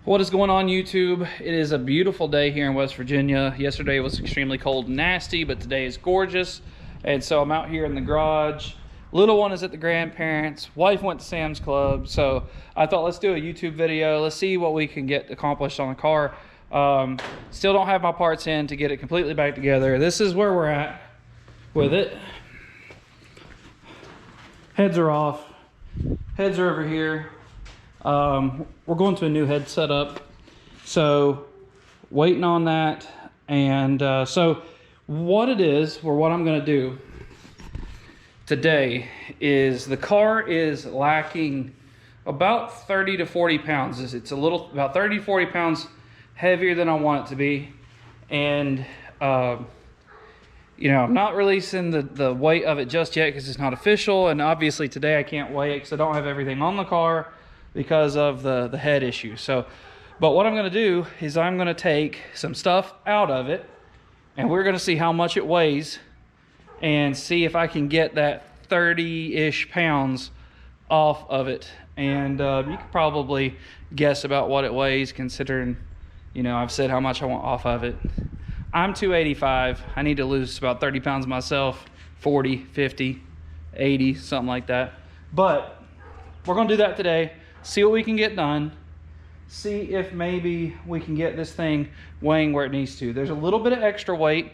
What is going on, YouTube? It is a beautiful day here in West Virginia. Yesterday was extremely cold and nasty, but today is gorgeous. And so I'm out here in the garage. Little one is at the grandparents'. Wife went to Sam's Club. So I thought, let's do a YouTube video. Let's see what we can get accomplished on the car. Still don't have my parts in to get it completely back together. This is where we're at with it. Heads are off. Heads are over here. We're going to a new head setup, so waiting on that. And so what it is, or what I'm going to do today, is the car is lacking about 30 to 40 pounds. It's a little, about 30 to 40 pounds heavier than I want it to be. And you know, I'm not releasing the weight of it just yet because it's not official, and obviously today I can't weigh it because I don't have everything on the car because of the head issue. So, but what I'm going to do is I'm going to take some stuff out of it, and we're going to see how much it weighs and see if I can get that 30-ish pounds off of it. And you could probably guess about what it weighs, considering, you know, I've said how much I want off of it. I'm 285. I need to lose about 30 pounds myself, 40, 50, 80, something like that. But we're going to do that today. See what we can get done. See if maybe we can get this thing weighing where it needs to. There's a little bit of extra weight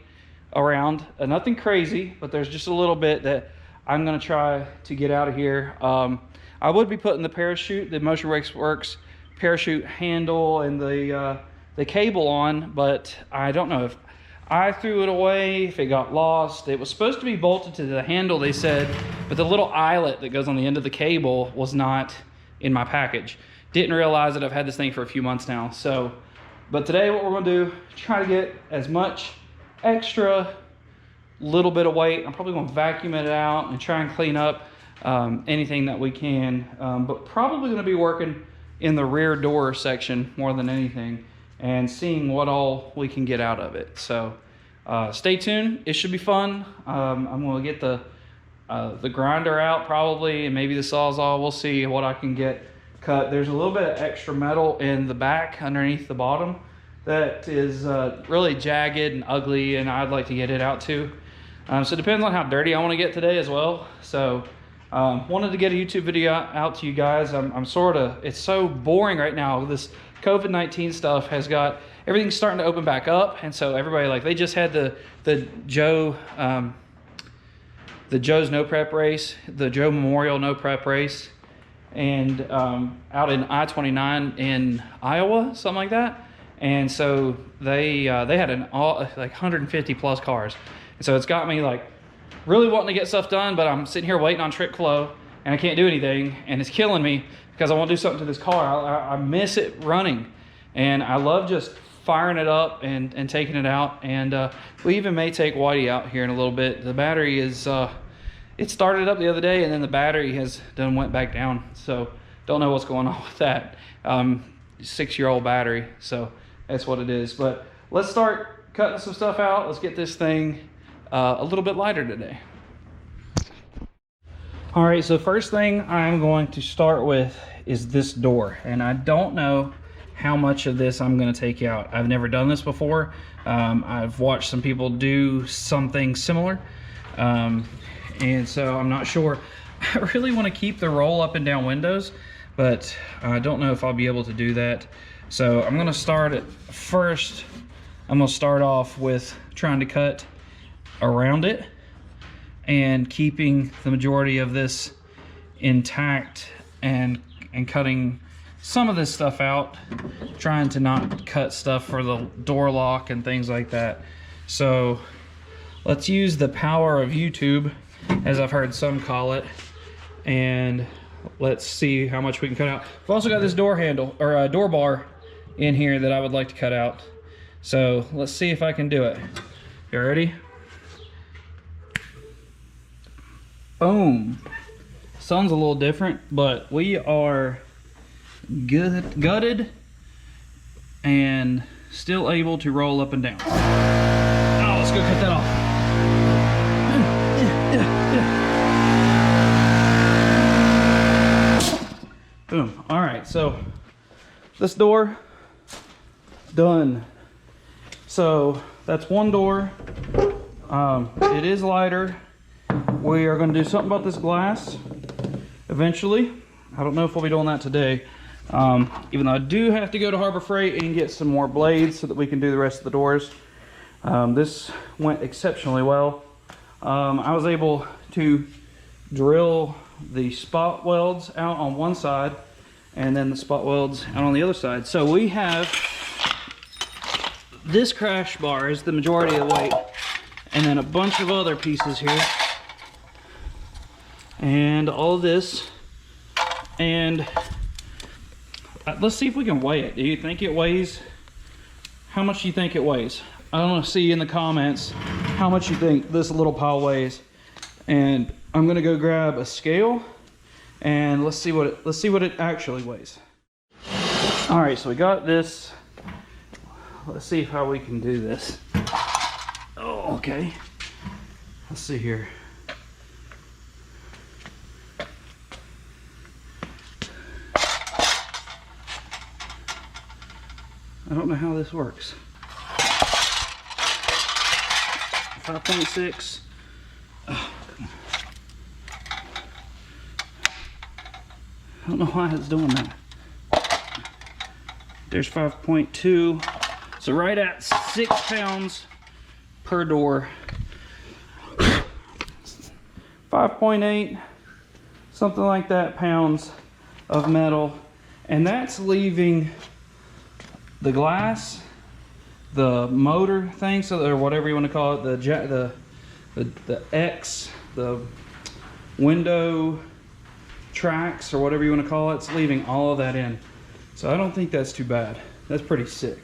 around, nothing crazy, but there's just a little bit that I'm going to try to get out of here. I would be putting the parachute, the Motorsports parachute handle and the cable on, but I don't know if I threw it away, if it got lost. It was supposed to be bolted to the handle, they said, but the little eyelet that goes on the end of the cable was not in my package. Didn't realize that I've had this thing for a few months now. So, but today what we're gonna do, try to get as much extra little bit of weight. I'm probably gonna vacuum it out and try and clean up anything that we can, but probably gonna be working in the rear door section more than anything and seeing what all we can get out of it. So stay tuned, it should be fun. I'm gonna get the grinder out probably, and maybe the Sawzall. We'll see what I can get cut. There's a little bit of extra metal in the back underneath the bottom that is really jagged and ugly, and I'd like to get it out too. So it depends on how dirty I want to get today as well. So wanted to get a YouTube video out to you guys. I'm sort of, it's so boring right now. This COVID-19 stuff has got everything starting to open back up, and so everybody, like, they just had the Joe's no prep race, the Joe Memorial no prep race, and out in I-29 in Iowa, something like that. And so they had like 150 plus cars, and so it's got me like really wanting to get stuff done, but I'm sitting here waiting on trick flow and I can't do anything, and it's killing me because I want to do something to this car. I miss it running, and I love just firing it up and taking it out. And we even may take Whitey out here in a little bit. The battery is it started up the other day, and then the battery has went back down, so don't know what's going on with that. 6-year-old battery, so that's what it is. But let's start cutting some stuff out. Let's get this thing a little bit lighter today. All right, so first thing I'm going to start with is this door, and I don't know how much of this I'm going to take out. I've never done this before. I've watched some people do something similar, and so I'm not sure. I really want to keep the roll up and down windows, but I don't know if I'll be able to do that. So I'm going to start at first. I'm going to start off with trying to cut around it and keeping the majority of this intact, and cutting some of this stuff out, trying to not cut stuff for the door lock and things like that. So let's use the power of YouTube, as I've heard some call it, and let's see how much we can cut out. I've also got this door handle, or a door bar in here that I would like to cut out. So let's see if I can do it. You ready? Boom. Sun's a little different, but we are gutted and still able to roll up and down. Oh, let's go cut that off. Boom. All right, so this door done. So that's one door. It is lighter. We are going to do something about this glass eventually. I don't know if we'll be doing that today. Even though I do have to go to Harbor Freight and get some more blades so that we can do the rest of the doors. This went exceptionally well. I was able to drill the spot welds out on one side and then the spot welds out on the other side. So we have this crash bar is the majority of the weight, and then a bunch of other pieces here, and all this. And let's see if we can weigh it. Do you think it weighs? How much do you think it weighs? I want to see in the comments how much you think this little pile weighs. And I'm gonna go grab a scale and let's see what it actually weighs. All right, so we got this. Let's see how we can do this. Oh, okay. Let's see here. I don't know how this works. 5.6. Oh, I don't know why it's doing that. There's 5.2. So right at 6 pounds per door. 5.8, something like that, pounds of metal. And that's leaving the glass, the motor thing, so or whatever you want to call it, the X, the window tracks or whatever you want to call it. It's leaving all of that in. So I don't think that's too bad. That's pretty sick.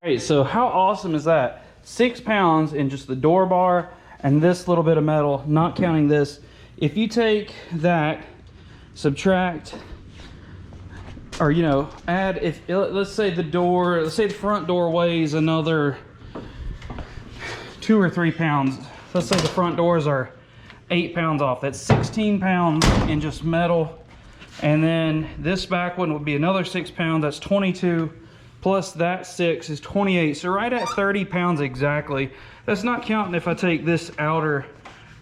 All right, so how awesome is that? 6 pounds in just the door bar and this little bit of metal, not counting this. If you take that, subtract, or add, if let's say the front door weighs another 2 or 3 pounds. Let's say the front doors are 8 pounds off. That's 16 pounds in just metal. And then this back one would be another 6 pounds. That's 22. Plus that 6 is 28. So right at 30 pounds exactly. That's not counting if I take this outer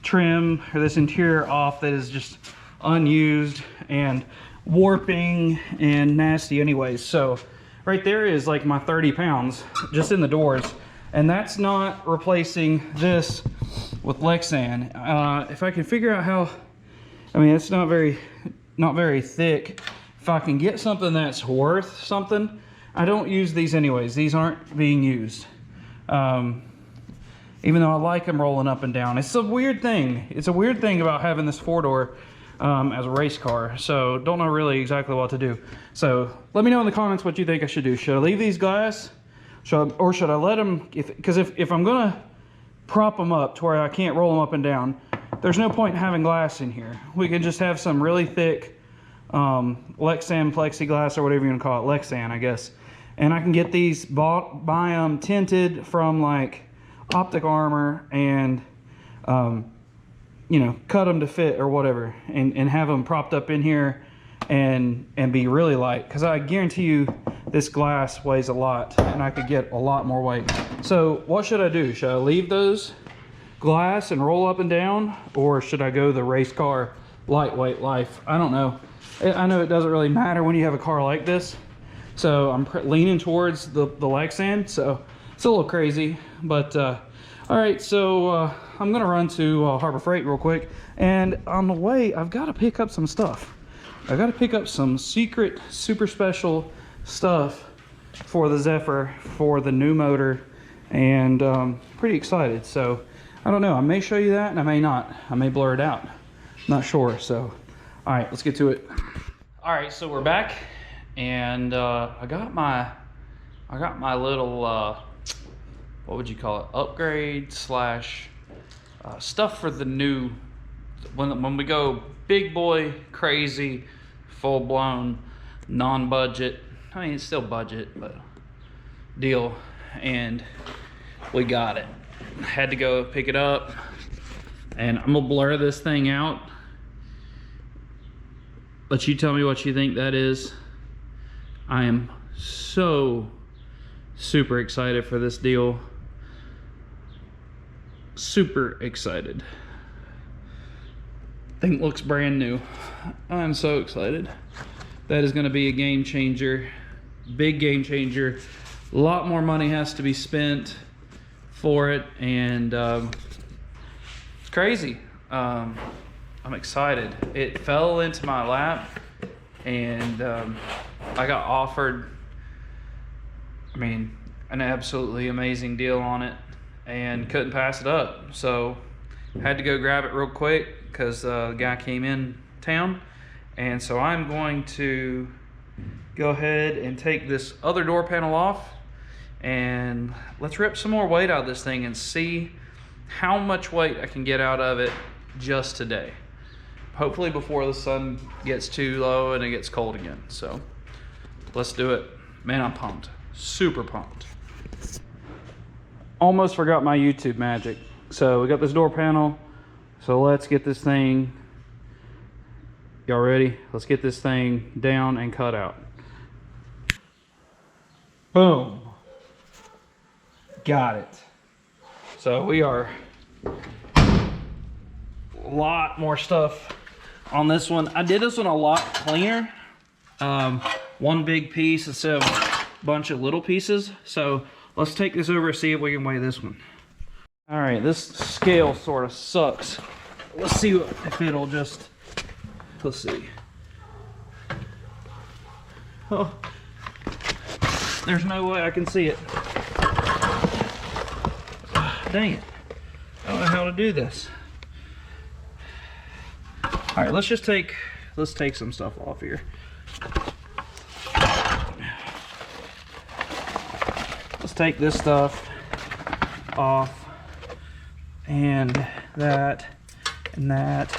trim or this interior off that is just unused and warping and nasty anyways. So right there is like my 30 pounds just in the doors, and that's not replacing this with Lexan. If I can figure out how, I mean, it's not very thick. If I can get something that's worth something, I don't use these anyways. These aren't being used, even though I like them rolling up and down. It's a weird thing. It's a weird thing about having this 4-door as a race car, so don't know really exactly what to do. So let me know in the comments what you think I should do. Should I leave these glass, or should I let them, because if I'm gonna prop them up to where I can't roll them up and down, there's no point in having glass in here. We can just have some really thick Lexan plexiglass, or whatever you want to call it, Lexan I guess, and I can get these buy them tinted from like Optic Armor and cut them to fit or whatever, and have them propped up in here and be really light, because I guarantee you this glass weighs a lot and I could get a lot more weight. So what should I do? Should I leave those glass and roll up and down, or should I go the race car lightweight life? I don't know. I know it doesn't really matter when you have a car like this, so I'm leaning towards the Lexan. So it's a little crazy, but all right, so I'm gonna run to Harbor Freight real quick, and on the way I've got to pick up some stuff. I got to pick up some secret super special stuff for the Zephyr, for the new motor, and pretty excited. So I don't know, I may show you that and I may not. I may blur it out, not sure. So all right, let's get to it. All right, so we're back, and I got my little what would you call it, upgrade slash stuff for the new, when we go big boy crazy, full-blown, non-budget, I mean it's still budget, but deal, and we got it. Had to go pick it up, and I'm gonna blur this thing out, but you tell me what you think that is. I am so super excited for this deal. Super excited. Thing looks brand new. I'm so excited. That is going to be a game changer. Big game changer. A lot more money has to be spent for it, and it's crazy. I'm excited. It fell into my lap, and I got offered, I mean, an absolutely amazing deal on it, and couldn't pass it up. So had to go grab it real quick because the guy came in town. And so I'm going to go ahead and take this other door panel off, and let's rip some more weight out of this thing and see how much weight I can get out of it just today. Hopefully before the sun gets too low and it gets cold again. So let's do it. Man, I'm pumped. Super pumped. Almost forgot my YouTube magic. So we got this door panel. So let's get this thing, y'all ready? Let's get this thing down and cut out. Boom. Got it. So we are a lot more stuff on this one. I did this one a lot cleaner. One big piece instead of a bunch of little pieces. So let's take this over and see if we can weigh this one. All right, this scale sort of sucks. Let's see if it'll just, let's see. Oh, there's no way I can see it. Dang it. I don't know how to do this. All right, let's take some stuff off here. Let's take this stuff off, and that, and that.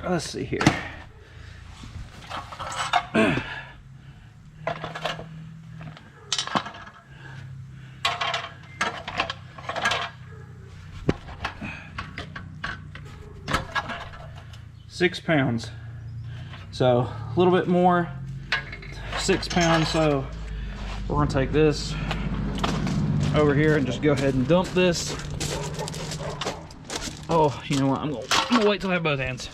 Let's see here. 6 pounds. So a little bit more, 6 pounds. So we're gonna take this over here and just go ahead and dump this. Oh, you know what? I'm gonna wait till I have both hands.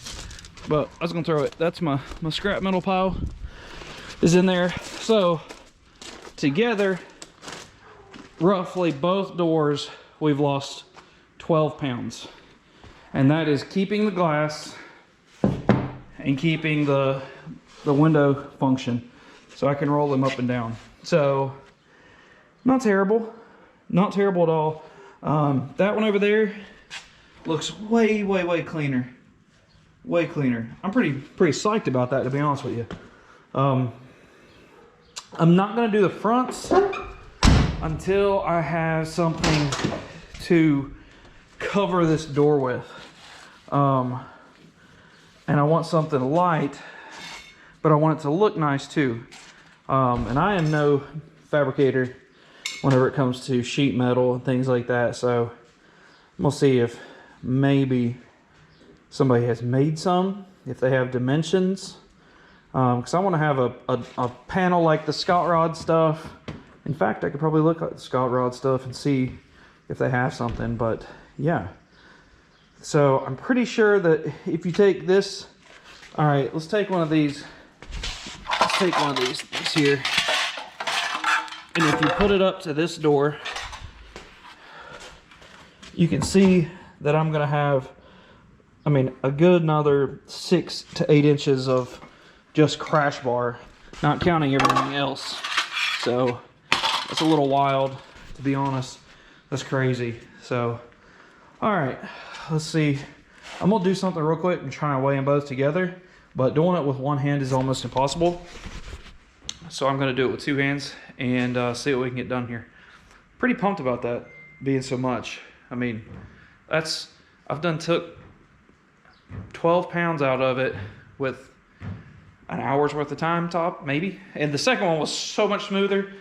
But I was gonna throw it. That's my scrap metal pile is in there. So together, roughly both doors, we've lost 12 pounds. And that is keeping the glass and keeping the window function. So I can roll them up and down. So not terrible, not terrible at all. That one over there looks way cleaner, way cleaner. I'm pretty psyched about that, to be honest with you. I'm not gonna do the fronts until I have something to cover this door with. And I want something light, but I want it to look nice too. And I am no fabricator whenever it comes to sheet metal and things like that. So we'll see if maybe somebody has made some, if they have dimensions. Because I want to have a panel like the Scott Rod stuff. In fact, I could probably look at the Scott Rod stuff and see if they have something, but yeah. So I'm pretty sure that if you take this, all right, let's take one of these. Let's take one of these here. And if you put it up to this door, you can see that I'm gonna have, I mean, a good another 6 to 8 inches of just crash bar, not counting everything else. So it's a little wild, to be honest. That's crazy. So, all right, let's see. I'm gonna do something real quick and try and weigh them both together, but doing it with one hand is almost impossible. So I'm gonna do it with 2 hands and see what we can get done here. Pretty pumped about that being so much. I mean, took 12 pounds out of it with an hour's worth of time top, maybe. And the second one was so much smoother,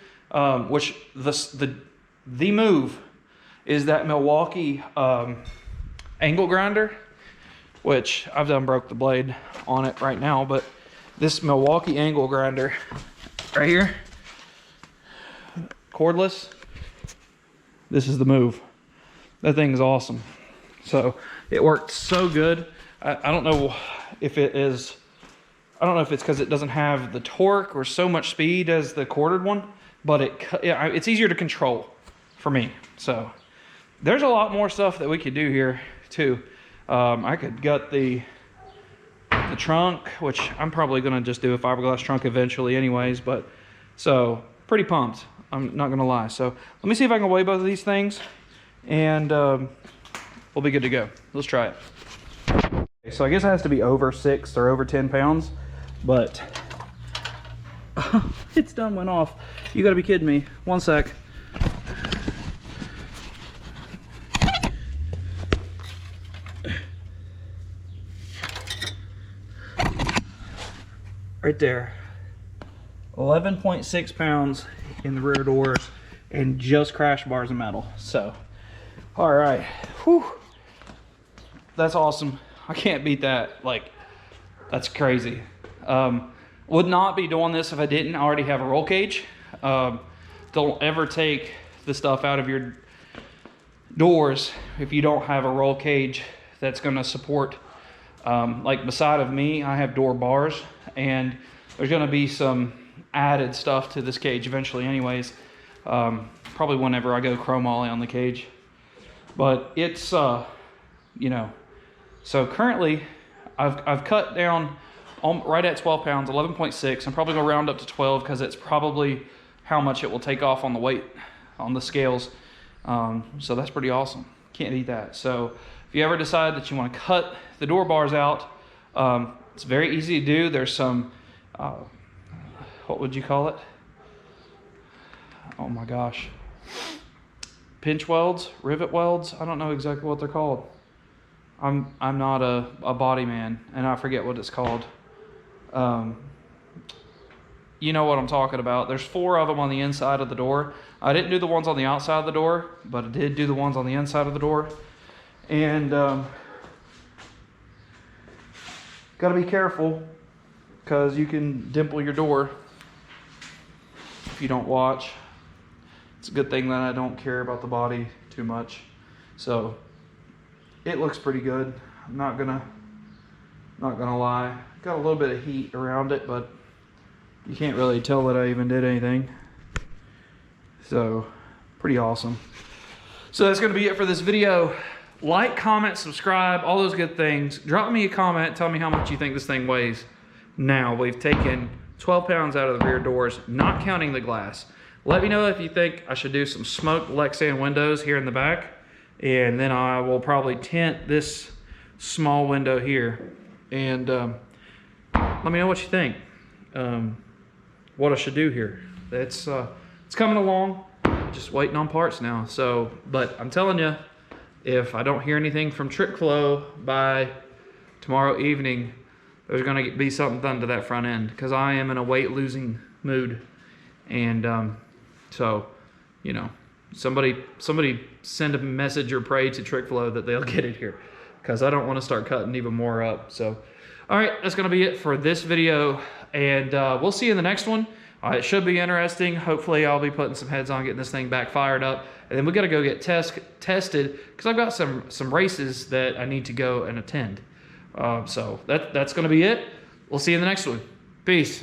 which the move is that Milwaukee angle grinder, which I've done broke the blade on it right now, but this Milwaukee angle grinder right here, cordless. This is the move. That thing is awesome. So it worked so good. I don't know if it is, I don't know if it's because it doesn't have the torque or so much speed as the corded one, but it's easier to control for me. So there's a lot more stuff that we could do here too. I could gut the trunk, which I'm probably gonna just do a fiberglass trunk eventually anyways, but so pretty pumped, I'm not gonna lie. So let me see if I can weigh both of these things, and we'll be good to go. Let's try it. Okay, so I guess it has to be over 6 or over 10 pounds, but it's done went off. You gotta be kidding me. One sec. Right there. 11.6 pounds in the rear doors and just crash bars of metal. So, all right. Whew. That's awesome. I can't beat that. Like, that's crazy. Would not be doing this if I didn't already have a roll cage. Don't ever take the stuff out of your doors if you don't have a roll cage that's going to support. Like beside of me, I have door bars, and there's going to be some added stuff to this cage eventually anyways. Probably whenever I go chromoly on the cage. But it's, you know, so currently I've cut down right at 12 pounds, 11.6. I'm probably going to round up to 12 because it's probably how much it will take off on the weight on the scales. So that's pretty awesome. Can't beat that. So if you ever decide that you want to cut the door bars out, it's very easy to do. There's some, what would you call it? Oh my gosh. Pinch welds, rivet welds. I don't know exactly what they're called. I'm not a body man, and I forget what it's called. You know what I'm talking about. There's 4 of them on the inside of the door. I didn't do the ones on the outside of the door, but I did do the ones on the inside of the door. And got to be careful because you can dimple your door if you don't watch. It's a good thing that I don't care about the body too much. So it looks pretty good. I'm not gonna lie. Got a little bit of heat around it, but you can't really tell that I even did anything. So pretty awesome. So that's gonna be it for this video. Like, comment, subscribe, all those good things. Drop me a comment, tell me how much you think this thing weighs. Now, we've taken 12 pounds out of the rear doors, not counting the glass. Let me know if you think I should do some smoked Lexan windows here in the back, and then I will probably tint this small window here. And let me know what you think, what I should do here. It's coming along, just waiting on parts now. So, but I'm telling you, if I don't hear anything from Trick Flow by tomorrow evening, there's gonna be something done to that front end, because I am in a weight losing mood. And so, you know, somebody send a message or pray to Trick Flow that they'll get it here, because I don't want to start cutting even more up. So, all right, that's gonna be it for this video, and we'll see you in the next one. It should be interesting. Hopefully I'll be putting some heads on, getting this thing back fired up, and then we got to go get tested, because I've got some races that I need to go and attend. So that's going to be it. We'll see you in the next one. Peace.